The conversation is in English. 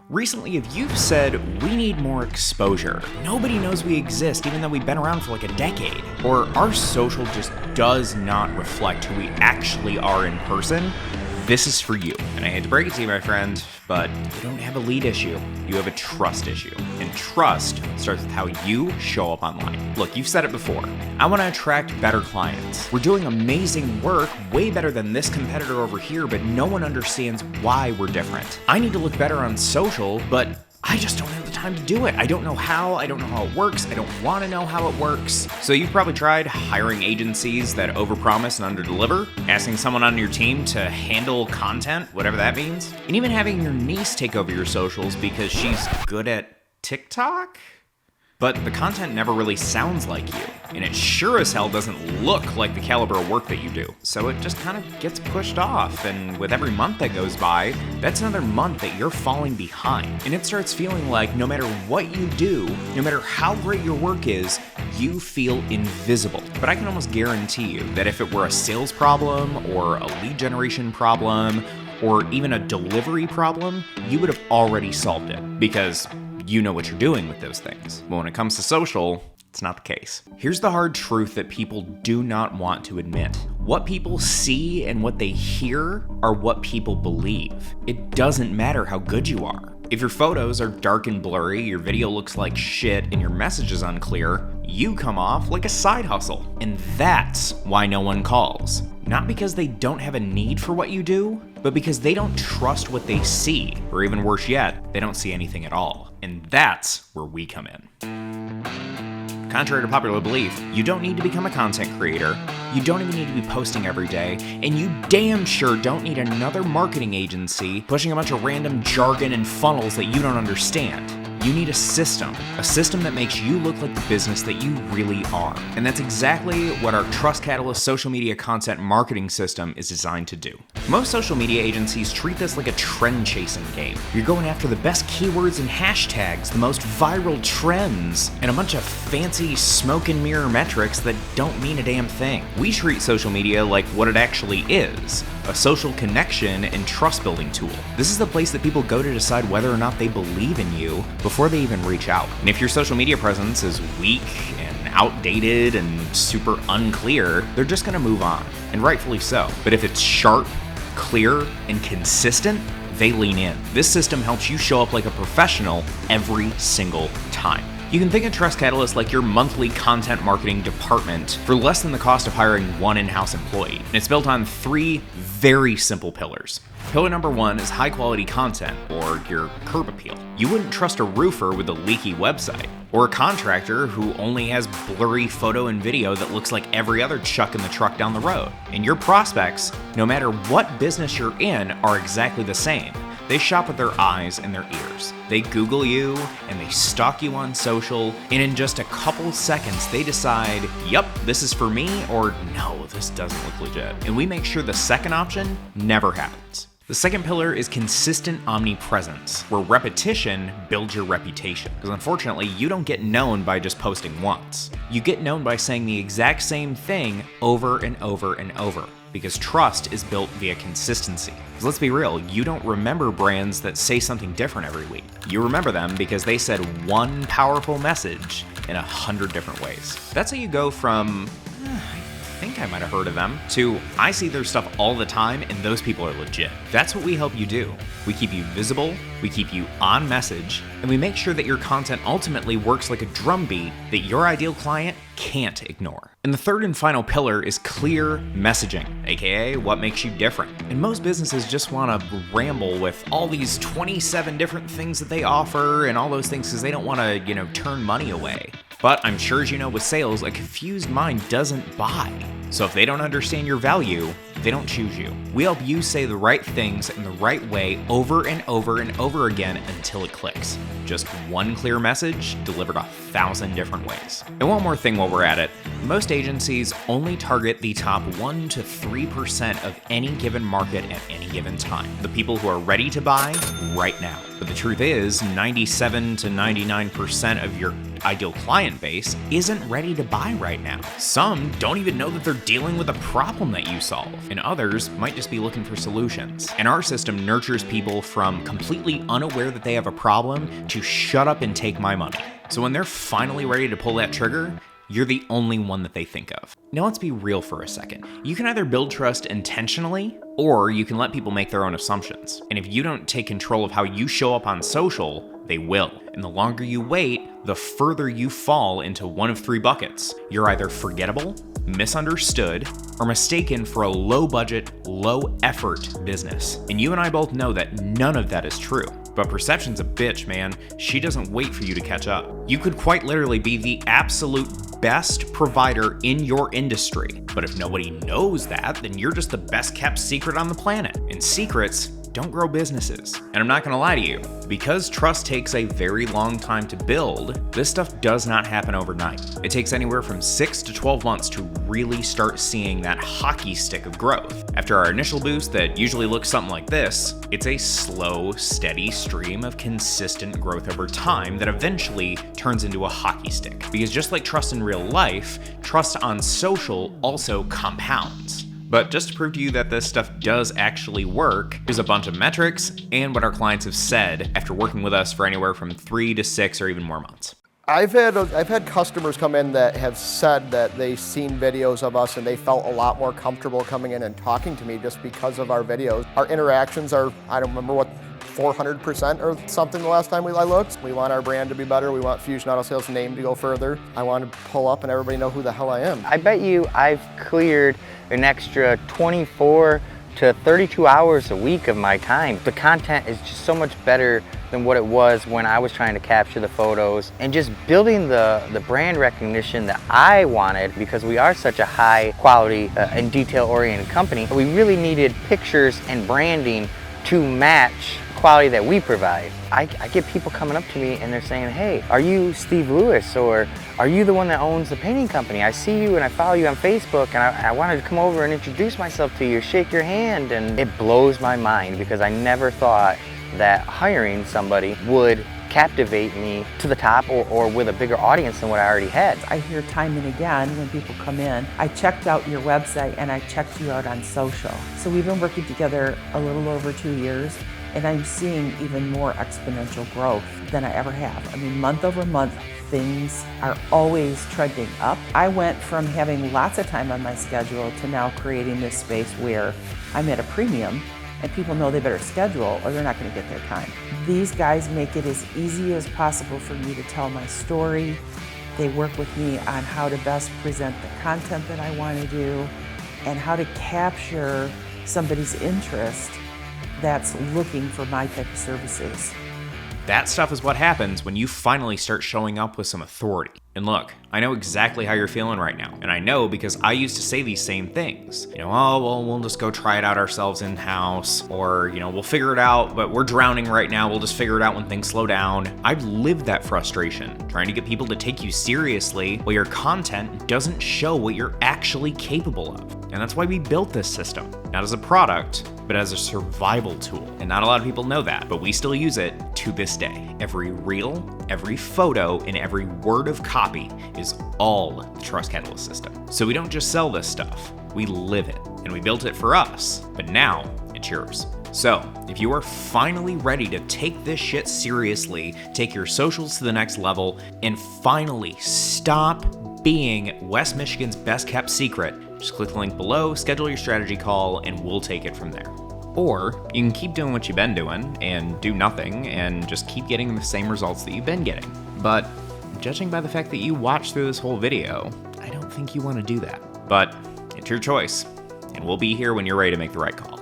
Recently, if you've said, we need more exposure, nobody knows we exist even though we've been around for like a decade, or our social just does not reflect who we actually are in person, this is for you. And I hate to break it to you, my friend, but you don't have a lead issue. You have a trust issue. And trust starts with how you show up online. Look, you've said it before. I want to attract better clients. We're doing amazing work, way better than this competitor over here, but no one understands why we're different. I need to look better on social, but I just don't have the time to do it. I don't know how it works. I don't want to know how it works. So you've probably tried hiring agencies that overpromise and underdeliver, asking someone on your team to handle content, whatever that means, and even having your niece take over your socials because she's good at TikTok? But the content never really sounds like you, and it sure as hell doesn't look like the caliber of work that you do. So it just kind of gets pushed off, and with every month that goes by, that's another month that you're falling behind. And it starts feeling like no matter what you do, no matter how great your work is, you feel invisible. But I can almost guarantee you that if it were a sales problem, or a lead generation problem, or even a delivery problem, you would have already solved it, because you know what you're doing with those things. But when it comes to social, it's not the case. Here's the hard truth that people do not want to admit. What people see and what they hear are what people believe. It doesn't matter how good you are. If your photos are dark and blurry, your video looks like shit, and your message is unclear, you come off like a side hustle. And that's why no one calls. Not because they don't have a need for what you do, but because they don't trust what they see. Or even worse yet, they don't see anything at all. And that's where we come in. Contrary to popular belief, you don't need to become a content creator, you don't even need to be posting every day, and you damn sure don't need another marketing agency pushing a bunch of random jargon and funnels that you don't understand. You need a system that makes you look like the business that you really are. And that's exactly what our Trust Catalyst social media content marketing system is designed to do. Most social media agencies treat this like a trend chasing game. You're going after the best keywords and hashtags, the most viral trends, and a bunch of fancy smoke and mirror metrics that don't mean a damn thing. We treat social media like what it actually is. A social connection and trust building tool. This is the place that people go to decide whether or not they believe in you before they even reach out. And if your social media presence is weak and outdated and super unclear, they're just gonna move on, and rightfully so. But if it's sharp, clear, and consistent, they lean in. This system helps you show up like a professional every single time. You can think of Trust Catalyst like your monthly content marketing department for less than the cost of hiring one in-house employee. And it's built on 3 very simple pillars. Pillar number 1 is high quality content, or your curb appeal. You wouldn't trust a roofer with a leaky website, or a contractor who only has blurry photo and video that looks like every other chuck in the truck down the road. And your prospects, no matter what business you're in, are exactly the same. They shop with their eyes and their ears. They Google you and they stalk you on social, and in just a couple seconds they decide, yep, this is for me, or no, this doesn't look legit. And we make sure the second option never happens. The second pillar is consistent omnipresence, where repetition builds your reputation. Because unfortunately, you don't get known by just posting once. You get known by saying the exact same thing over and over and over. Because trust is built via consistency. Because let's be real, you don't remember brands that say something different every week. You remember them because they said one powerful message in 100 different ways. That's how you go from, I think I might have heard of them, to I see their stuff all the time and those people are legit. That's what we help you do. We keep you visible, we keep you on message, and we make sure that your content ultimately works like a drumbeat that your ideal client can't ignore. And the third and final pillar is clear messaging, aka what makes you different. And most businesses just want to ramble with all these 27 different things that they offer and all those things because they don't want to, turn money away. But I'm sure as you know with sales, a confused mind doesn't buy. So if they don't understand your value, they don't choose you. We help you say the right things in the right way over and over and over again until it clicks. Just one clear message delivered 1,000 different ways. And one more thing while we're at it, most agencies only target the top 1 to 3% of any given market at any given time. The people who are ready to buy right now. But the truth is, 97 to 99% of your ideal client base isn't ready to buy right now. Some don't even know that they're dealing with a problem that you solve, and others might just be looking for solutions. And our system nurtures people from completely unaware that they have a problem to shut up and take my money. So when they're finally ready to pull that trigger, you're the only one that they think of. Now let's be real for a second. You can either build trust intentionally, or you can let people make their own assumptions. And if you don't take control of how you show up on social, they will. And the longer you wait, the further you fall into one of three buckets. You're either forgettable, misunderstood, or mistaken for a low-budget, low-effort business. And you and I both know that none of that is true. But perception's a bitch, man. She doesn't wait for you to catch up. You could quite literally be the absolute best provider in your industry. But if nobody knows that, then you're just the best kept secret on the planet. And secrets don't grow businesses. And I'm not gonna lie to you, because trust takes a very long time to build, this stuff does not happen overnight. It takes anywhere from 6 to 12 months to really start seeing that hockey stick of growth. After our initial boost that usually looks something like this, it's a slow, steady stream of consistent growth over time that eventually turns into a hockey stick. Because just like trust in real life, trust on social also compounds. But just to prove to you that this stuff does actually work, here's a bunch of metrics and what our clients have said after working with us for anywhere from 3 to 6 or even more months. I've had customers come in that have said that they've seen videos of us and they felt a lot more comfortable coming in and talking to me just because of our videos. Our interactions are, I don't remember what, 400% or something the last time I looked. We want our brand to be better. We want Fusion Auto Sales name to go further. I want to pull up and everybody know who the hell I am. I bet you I've cleared an extra 24 to 32 hours a week of my time. The content is just so much better than what it was when I was trying to capture the photos, and just building the brand recognition that I wanted, because we are such a high quality and detail oriented company. We really needed pictures and branding to match quality that we provide. I get people coming up to me and they're saying, hey, are you Steve Lewis, or are you the one that owns the painting company? I see you and I follow you on Facebook, and I wanted to come over and introduce myself to you, shake your hand. And it blows my mind, because I never thought that hiring somebody would captivate me to the top or with a bigger audience than what I already had. I hear time and again when people come in, I checked out your website and I checked you out on social. So we've been working together a little over 2 years, and I'm seeing even more exponential growth than I ever have. I mean, month over month, things are always trending up. I went from having lots of time on my schedule to now creating this space where I'm at a premium and people know they better schedule or they're not going to get their time. These guys make it as easy as possible for me to tell my story. They work with me on how to best present the content that I want to do and how to capture somebody's interest that's looking for my type of services. That stuff is what happens when you finally start showing up with some authority. And look, I know exactly how you're feeling right now. And I know because I used to say these same things. You know, oh, well, we'll just go try it out ourselves in-house. Or, you know, we'll figure it out, but we're drowning right now. We'll just figure it out when things slow down. I've lived that frustration, trying to get people to take you seriously while your content doesn't show what you're actually capable of. And that's why we built this system, not as a product, but as a survival tool. And not a lot of people know that, but we still use it to this day. Every reel, every photo, and every word of copy is all the Trust Catalyst system. So we don't just sell this stuff, we live it. And we built it for us, but now it's yours. So, if you are finally ready to take this shit seriously, take your socials to the next level, and finally stop being West Michigan's best kept secret, just click the link below, schedule your strategy call, and we'll take it from there. Or you can keep doing what you've been doing and do nothing and just keep getting the same results that you've been getting. But judging by the fact that you watched through this whole video, I don't think you want to do that. But it's your choice, and we'll be here when you're ready to make the right call.